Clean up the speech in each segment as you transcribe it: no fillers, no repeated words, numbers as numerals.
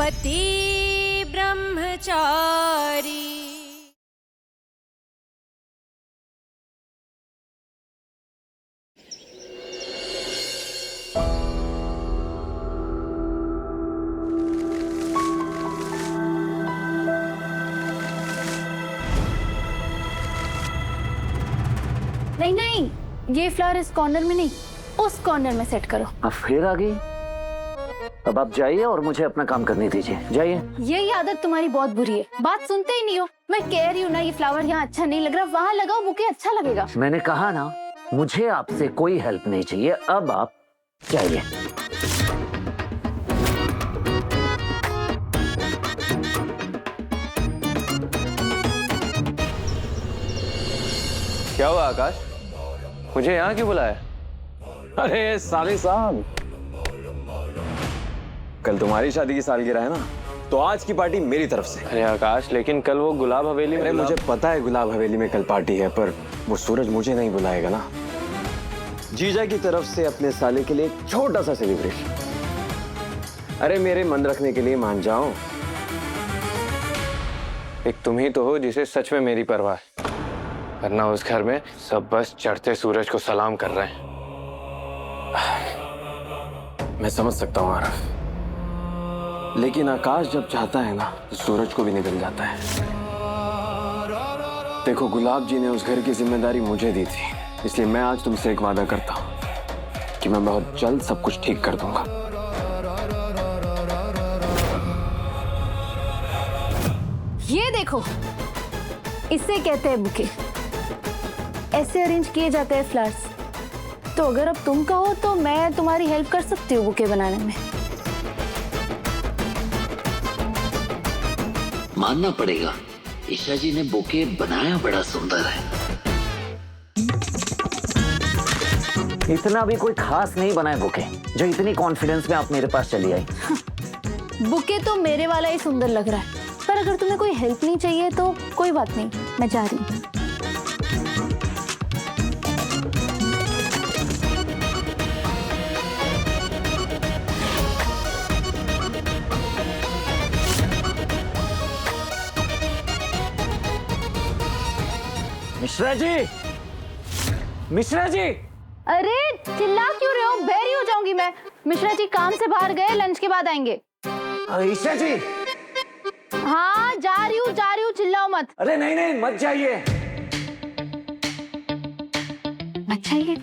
पति ब्रह्मचारी। नहीं नहीं, ये फ्लावर इस कॉर्नर में नहीं, उस कॉर्नर में सेट करो। अब फिर आ गई। अब आप जाइए और मुझे अपना काम करने दीजिए, जाइए। यही आदत तुम्हारी बहुत बुरी है, बात सुनते ही नहीं हो। मैं कह रही हूँ ना, ये फ्लावर यहाँ अच्छा नहीं लग रहा, वहाँ लगाओ, बुके अच्छा लगेगा। मैंने कहा ना, मुझे आपसे कोई हेल्प नहीं चाहिए, अब आप जाइए। क्या हुआ आकाश, मुझे यहाँ क्यों बुलाया? अरे साले साहब, कल तुम्हारी शादी की सालगिरह है ना, तो आज की पार्टी मेरी तरफ से। अरे आकाश, लेकिन कल वो गुलाब हवेली में। अरे मुझे पता है गुलाब हवेली में कल पार्टी है, पर वो सूरज मुझे नहीं बुलाएगा ना। जीजा की तरफ से अपने साले के लिए एक छोटा सा सेलिब्रेशन। अरे मेरे मन रखने के लिए मान जाओ। एक तुम ही तो हो जिसे सच में मेरी परवाह है, वरना उस घर में सब बस चढ़ते सूरज को सलाम कर रहे हैं। मैं समझ सकता हूँ आरफ, लेकिन आकाश जब चाहता है ना तो सूरज को भी निकल जाता है। देखो, गुलाब जी ने उस घर की जिम्मेदारी मुझे दी थी, इसलिए मैं आज तुमसे एक वादा करता हूँ कि मैं बहुत जल्द सब कुछ ठीक कर दूंगा। ये देखो, इसे कहते हैं बुके। ऐसे अरेंज किए जाते हैं फ्लावर्स। तो अगर अब तुम कहो तो मैं तुम्हारी हेल्प कर सकती हूँ बुके बनाने में। मानना पड़ेगा, ईशा जी ने बुके बनाया बड़ा सुंदर है। इतना भी कोई खास नहीं बना है बुके, जो इतनी कॉन्फिडेंस में आप मेरे पास चली आई। बुके तो मेरे वाला ही सुंदर लग रहा है, पर अगर तुम्हें कोई हेल्प नहीं चाहिए तो कोई बात नहीं, मैं जा रही हूँ। मिश्रा जी, मिश्रा जी। अरे चिल्ला क्यों रहे हो? बहरी हो जाऊंगी मैं। मिश्रा जी काम से बाहर गए, लंच के बाद आएंगे। ईशा जी। हाँ जा रही हूँ, चिल्लाओ मत। अरे नहीं नहीं, मत जाइए। अच्छा ही है।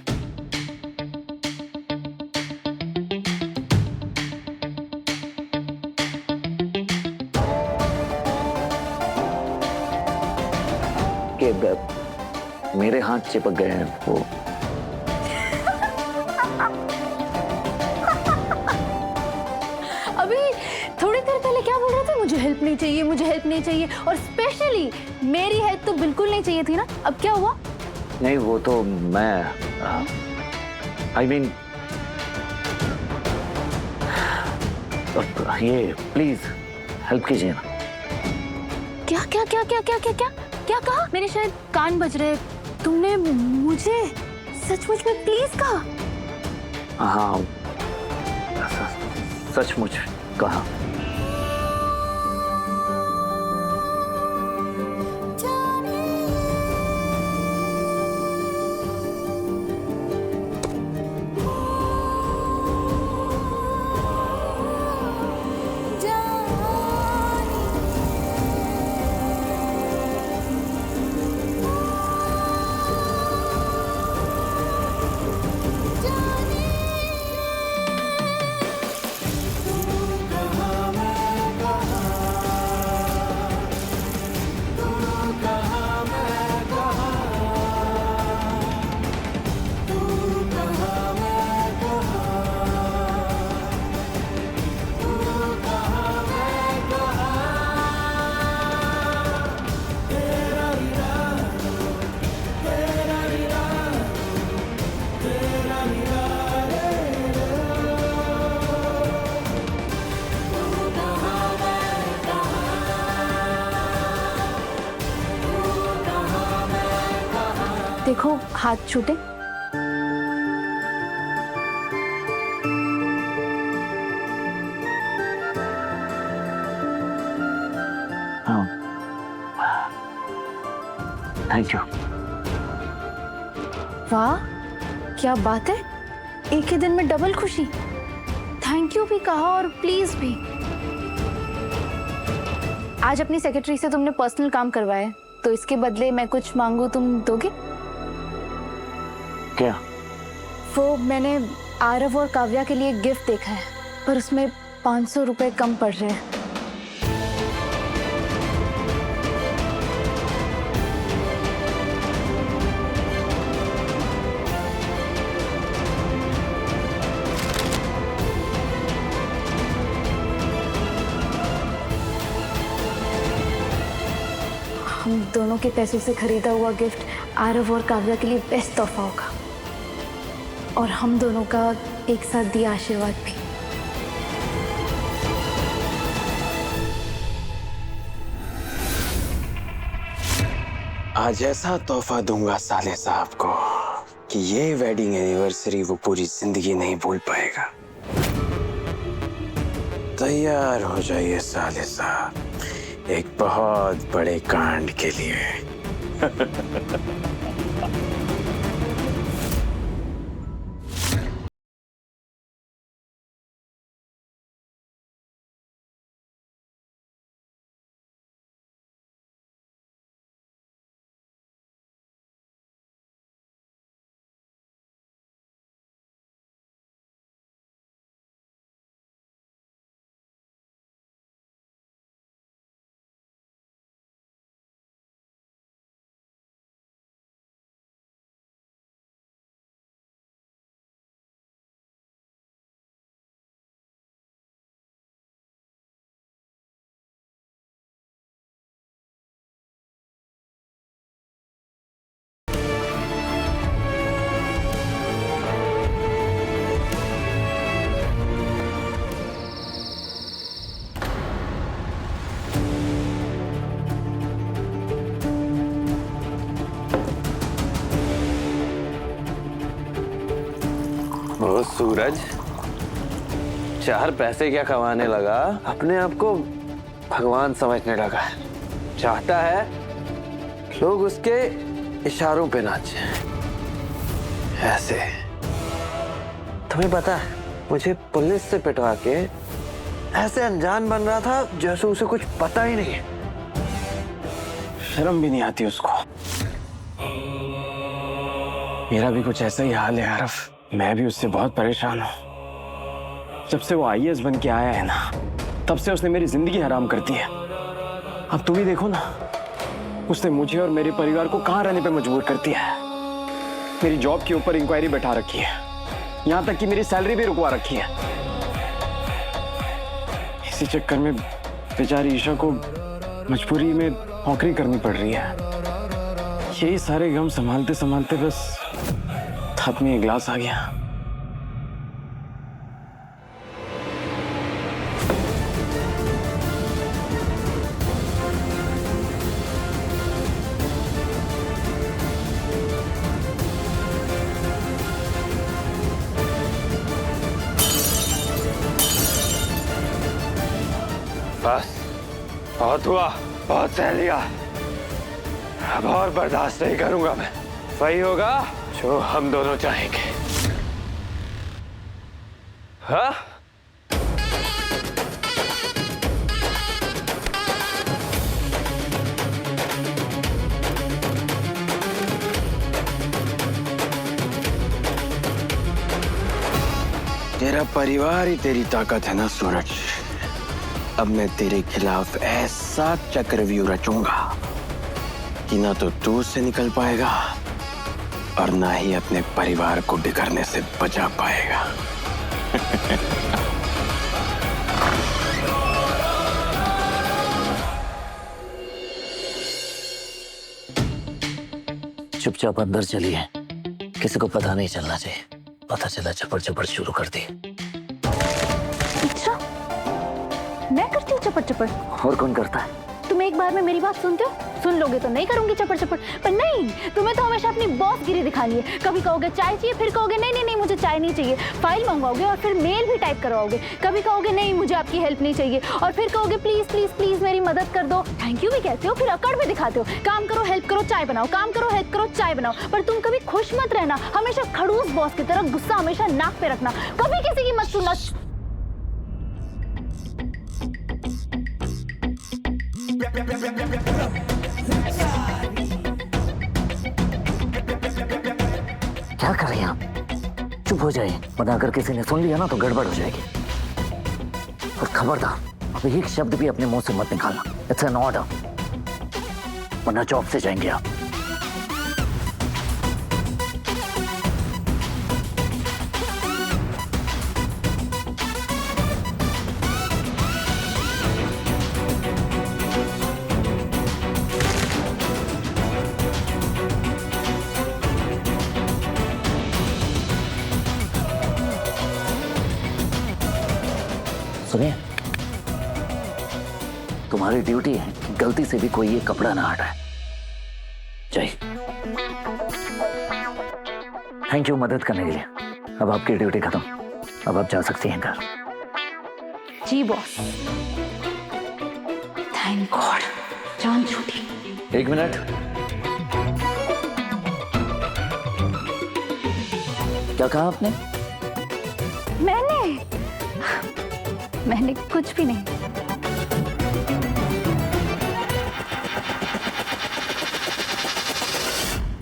कि मेरे हाथ चिपक गए हैं वो। अभी थोड़ी देर पहले क्या बोल रहे थे? मुझे हेल्प नहीं चाहिए, मुझे हेल्प नहीं चाहिए, और स्पेशली मेरी हेल्प तो बिल्कुल नहीं चाहिए थी ना। अब क्या हुआ? नहीं, वो तो मैं I mean, ये प्लीज हेल्प कीजिए ना। क्या क्या क्या क्या क्या क्या क्या क्या कहा? मेरे शायद कान बज रहे। तुमने मुझे सचमुच में प्लीज कहा? हाँ, सचमुच कहा। देखो हाथ छूटे। Thank you. वाह, क्या बात है, एक ही दिन में डबल खुशी। थैंक यू भी कहा और प्लीज भी। आज अपनी सेक्रेटरी से तुमने पर्सनल काम करवाया, तो इसके बदले मैं कुछ मांगू, तुम दोगे? क्या? वो मैंने आरव और काव्या के लिए गिफ्ट देखा है, पर उसमें 500 रुपए कम पड़ रहे हैं। हम दोनों के पैसों से खरीदा हुआ गिफ्ट आरव और काव्या के लिए बेस्ट तोहफा होगा, और हम दोनों का एक साथ दिया आशीर्वाद भी। आज ऐसा तोहफा दूंगा साले साहब को कि ये वेडिंग एनिवर्सरी वो पूरी जिंदगी नहीं भूल पाएगा। तैयार हो जाइए साले साहब, एक बहुत बड़े कांड के लिए। वो सूरज 4 पैसे क्या कमाने लगा, अपने आप को भगवान समझने लगा। चाहता है लोग उसके इशारों पे नाचे। ऐसे तुम्हें पता है, मुझे पुलिस से पिटवा के ऐसे अनजान बन रहा था जैसे उसे कुछ पता ही नहीं है। शर्म भी नहीं आती उसको। मेरा भी कुछ ऐसा ही हाल है आरफ, मैं भी उससे बहुत परेशान हूँ। जब से वो आईएएस बन के आया है ना, तब से उसने मेरी जिंदगी हराम कर दी है। अब तुम ही देखो ना, उसने मुझे और मेरे परिवार को कहाँ रहने पे मजबूर कर दिया है। मेरी जॉब के ऊपर इंक्वायरी बैठा रखी है, यहाँ तक कि मेरी सैलरी भी रुकवा रखी है। इसी चक्कर में बेचारी ईशा को मजबूरी में नौकरी करनी पड़ रही है। यही सारे गम संभालते संभालते बस हाथ में एक गिलास आ गया। बस बहुत हुआ, बहुत सह लिया। अब और बर्दाश्त नहीं करूंगा मैं। वही होगा जो हम दोनों चाहेंगे। हाँ? तेरा परिवार ही तेरी ताकत है ना सूरज। अब मैं तेरे खिलाफ ऐसा चक्रव्यूह रचूंगा कि ना तो तू उससे निकल पाएगा और ना ही अपने परिवार को बिगड़ने से बचा पाएगा। चुपचाप अंदर चलिए, किसी को पता नहीं चलना चाहिए। पता चला चपड़ चपड़ शुरू कर दी। अच्छा, मैं करती हूँ चपड़ चपड़? और कौन करता है? तुम्हें एक बार में मेरी बात सुनते हो? सुन लोगे तो नहीं करूंगी चपड़ चपड़, पर नहीं, तुम्हें तो हमेशा अपनी बॉस गिरी दिखानी है। कभी कहोगे चाय चाहिए, फिर कहोगे नहीं नहीं नहीं मुझे चाय नहीं चाहिए, फाइल मंगवाओगे और फिर मेल भी टाइप करवाओगे। कभी कहोगे नहीं मुझे आपकी हेल्प नहीं चाहिए, और फिर कहोगे प्लीज प्लीज प्लीज मेरी मदद कर दो। थैंक यू भी कहते हो, फिर अकड़ भी दिखाते हो। काम करो हेल्प करो चाय बनाओ, काम करो हेल्प करो चाय बनाओ, पर तुम कभी खुश मत रहना। हमेशा खड़ूस बॉस की तरह गुस्सा हमेशा नाक पे रखना, कभी किसी की मत सुनना। क्या कर रही हैं आप? चुप हो जाइए, वरना अगर किसी ने सुन लिया ना तो गड़बड़ हो जाएगी। और खबरदार, अब एक शब्द भी अपने मुंह से मत निकालना। इट्स एन ऑर्डर, वरना जॉब से जाएंगे आप। सुनिए, तुम्हारी ड्यूटी है कि गलती से भी कोई ये कपड़ा ना हटाए। जय। थैंक यू मदद करने के लिए। अब आपकी ड्यूटी खत्म, अब आप जा सकती हैं घर। जी बॉस। थैंक गॉड, जान छूटी। एक मिनट, क्या कहा आपने? मैंने कुछ भी नहीं।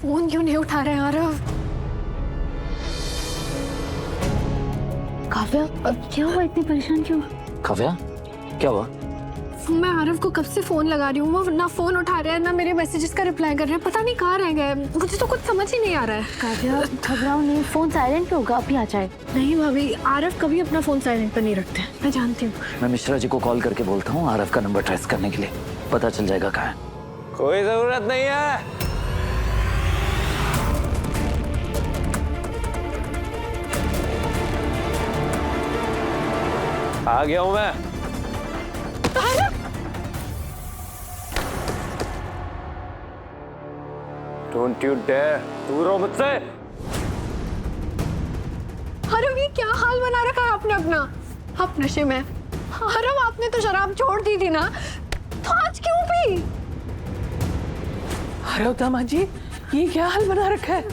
फोन क्यों नहीं उठा रहे आरव? काव्या, क्या हुआ? इतनी परेशान क्यों? काव्या, क्या हुआ? मैं आरव को कब से फोन लगा रही हूँ, वो ना फोन उठा रहा है ना मेरे मैसेजेस का रिप्लाई कर रहे हैं। पता नहीं कहाँ रह गए, मुझे तो कुछ समझ ही नहीं आ रहा है। काव्या घबराओ नहीं, फोन साइलेंट पे होगा, अभी आ जाए। नहीं भाभी, आरव कभी अपना फोन साइलेंट पर नहीं रखते, मैं जानती हूँ। मैं मिश्रा जी को कॉल करके बोलता हूँ आरव का नंबर ट्रेस करने के लिए, पता चल जाएगा कहाँ है। कोई जरूरत नहीं है। आ गया हूं मैं। डोंट यू डेयर, दूर हो मुझसे। आरव ये क्या हाल बना रखा है आपने अपना? आप नशे में। आरव आपने तो शराब छोड़ दी थी ना, तो आज क्यों पी? अरे दामाद जी, ये क्या हाल बना रखा है?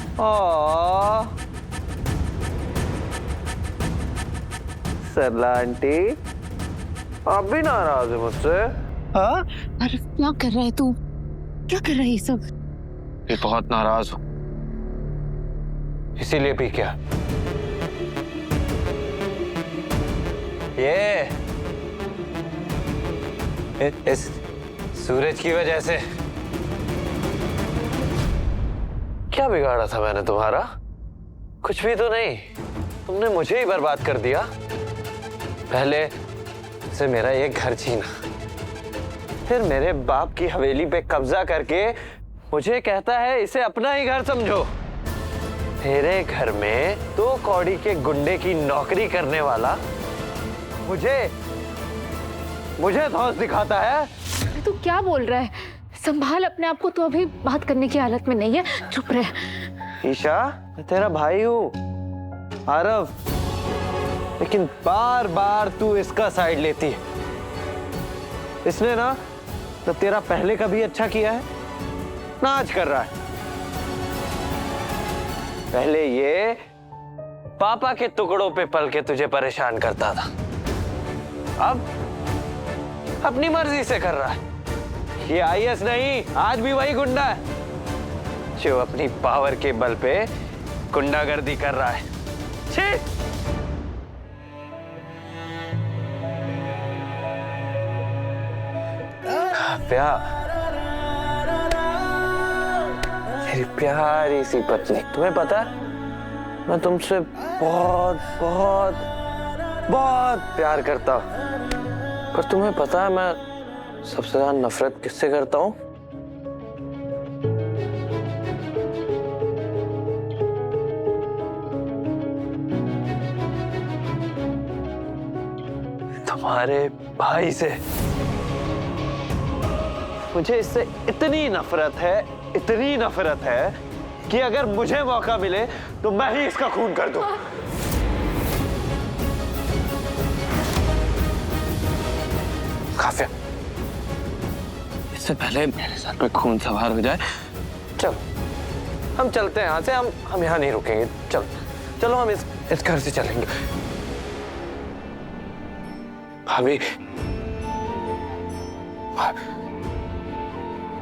सरला आंटी, आप भी नाराज है मुझसे? हाँ? आरव क्या कर रहा है तू? क्या कर रहा है ये सब? मैं बहुत नाराज हूं, इसीलिए भी क्या इस सूरज की वजह से। क्या बिगाड़ा था मैंने तुम्हारा? कुछ भी तो नहीं, तुमने मुझे ही बर्बाद कर दिया। पहले से मेरा ये घर छीना, फिर मेरे बाप की हवेली पे कब्जा करके मुझे कहता है इसे अपना ही घर समझो। तेरे घर में 2 कौड़ी के गुंडे की नौकरी करने वाला मुझे धौंस दिखाता है। तू क्या बोल रहा है? संभाल अपने आप को, तो अभी बात करने की हालत में नहीं है, चुप रह। ईशा, मैं तेरा भाई हूँ आरव, लेकिन बार बार तू इसका साइड लेती है। इसने ना तेरा पहले कभी अच्छा किया है ना आज कर रहा है। पहले ये पापा के टुकड़ों पे पल के तुझे परेशान करता था, अब अपनी मर्जी से कर रहा है। ये आईएएस नहीं, आज भी वही गुंडा है जो अपनी पावर के बल पे गुंडागर्दी कर रहा है। छी! काव्या, मेरी प्यारी सी पत्नी, तुम्हें पता है मैं तुमसे बहुत बहुत बहुत प्यार करता हूं, पर तुम्हें पता है मैं सबसे ज्यादा नफरत किससे करता हूं? तुम्हारे भाई से। मुझे इससे इतनी नफरत है कि अगर मुझे मौका मिले तो मैं ही इसका खून कर दूं। काफिया, इससे पहले मेरे सर पे खून सवार हो जाए, चल हम चलते हैं यहाँ से। हम यहाँ नहीं रुकेंगे। चलो हम इस घर से चलेंगे।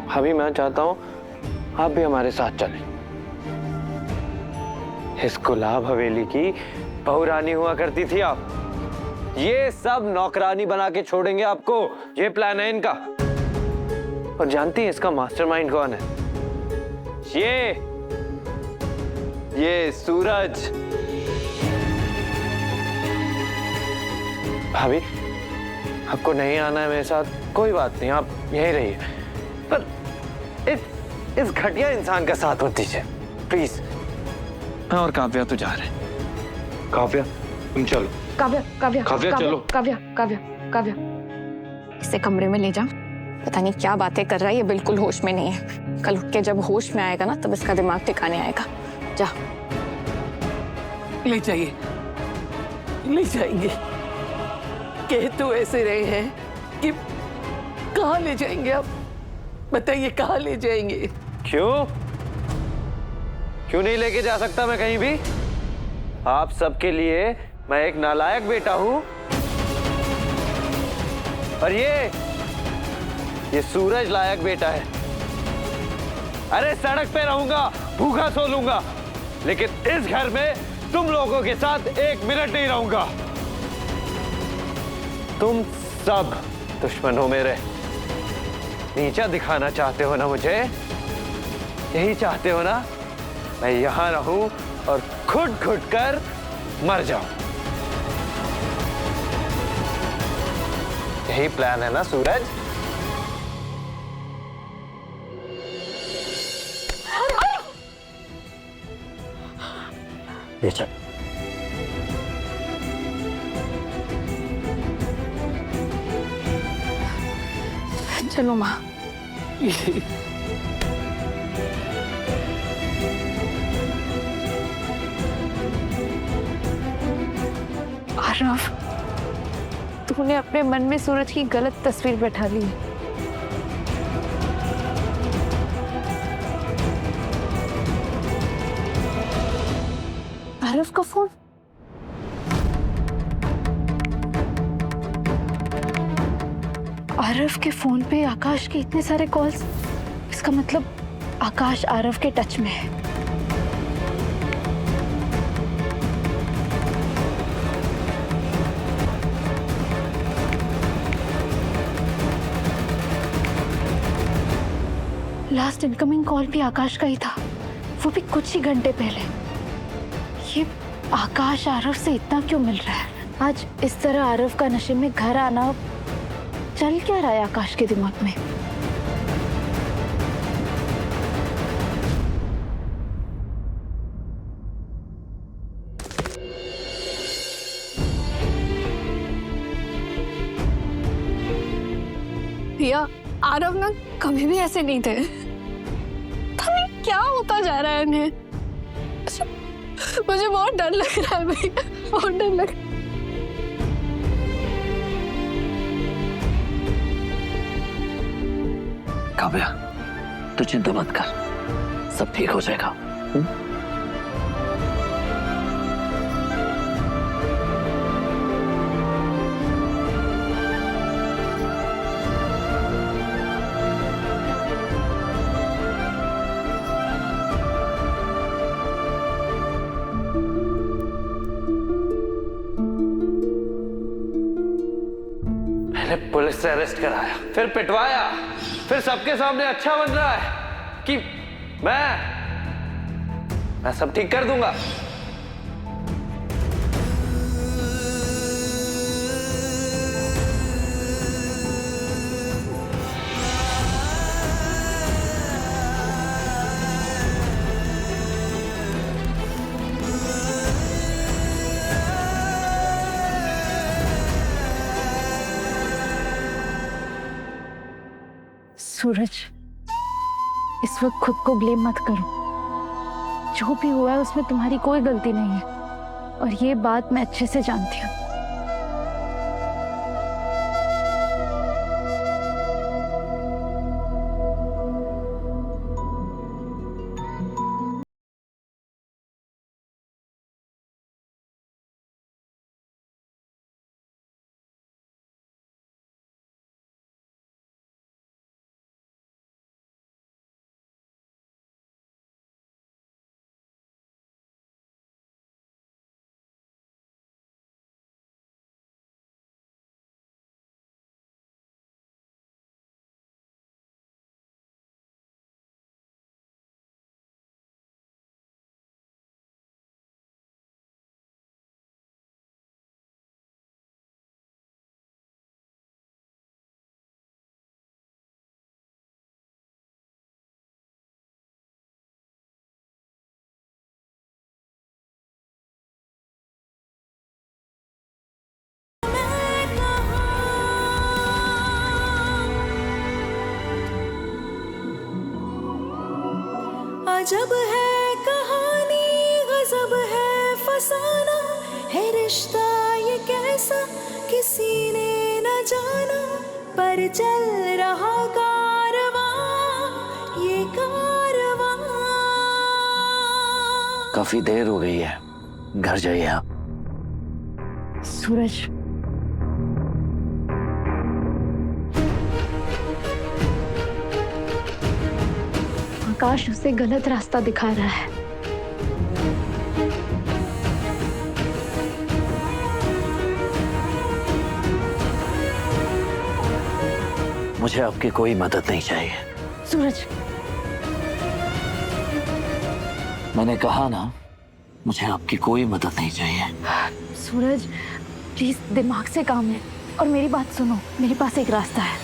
भाभी मैं चाहता हूँ आप भी हमारे साथ चलें। इस गुलाब हवेली की बहू रानी हुआ करती थी आप। ये सब नौकरानी बना के छोड़ेंगे आपको। ये प्लान है इनका। और जानती हैं इसका मास्टरमाइंड कौन है? ये सूरज। भाभी आपको नहीं आना है मेरे साथ, कोई बात नहीं, आप यहीं रहिए। पर इस घटिया इंसान का साथ मत दीजिए प्लीज। मैं और काव्या तो जा रहे हैं। काव्या तुम चलो। काव्या चलो। काव्या इसे कमरे में ले जा। पता नहीं क्या बातें कर रहा है, ये बिल्कुल होश में नहीं है। कल उठ के जब होश में आएगा ना तब इसका दिमाग ठिकाने आएगा। जा। ले जाइए, ले जाएंगे। कह तो ऐसे रहे हैं कि कहाँ ले जाएंगे आप? बताइए कहाँ ले जाएंगे? क्यों नहीं लेके जा सकता मैं कहीं भी? आप सबके लिए मैं एक नालायक बेटा हूं। और ये सूरज लायक बेटा है। अरे सड़क पे रहूंगा, भूखा सो लूंगा, लेकिन इस घर में तुम लोगों के साथ एक मिनट नहीं रहूंगा। तुम सब दुश्मन हो मेरे। नीचा दिखाना चाहते हो ना मुझे? यही चाहते हो ना मैं यहां रहूं और खुद कर मर जाऊं? यही प्लान है ना सूरज? ले चल। चलो माँ। आरव, तूने अपने मन में सूरज की गलत तस्वीर बैठा ली। आरव का फोन। आरव के फोन पे आकाश के इतने सारे कॉल्स। इसका मतलब आकाश आरव के टच में है। लास्ट इनकमिंग कॉल भी आकाश का ही था, वो भी कुछ ही घंटे पहले। ये आकाश आरव से इतना क्यों मिल रहा है? आज इस तरह आरव का नशे में घर आना, चल क्या रहा है आकाश के दिमाग में? भैया, आरव ना कभी भी ऐसे नहीं थे। पता नहीं क्या होता जा रहा है इन्हें। मुझे बहुत डर लग रहा है भैया, बहुत डर लग। काव्या तू चिंता मत कर, सब ठीक हो जाएगा। पहले पुलिस से अरेस्ट कराया, फिर पिटवाया, फिर सबके सामने अच्छा बन रहा है कि मैं सब ठीक कर दूंगा। सूरज, इस वक्त खुद को ब्लेम मत करो। जो भी हुआ है उसमें तुम्हारी कोई गलती नहीं है, और ये बात मैं अच्छे से जानती हूँ। अजब है कहानी, गजब है फसाना, है रिश्ता ये कैसा किसी ने न जाना, पर चल रहा कारवां, ये कारवां। काफी देर हो गई है, घर जाइए आप। सूरज, आकाश उसे गलत रास्ता दिखा रहा है। मुझे आपकी कोई मदद नहीं चाहिए। सूरज, मैंने कहा ना, मुझे आपकी कोई मदद नहीं चाहिए। सूरज प्लीज दिमाग से काम ले और मेरी बात सुनो। मेरे पास एक रास्ता है।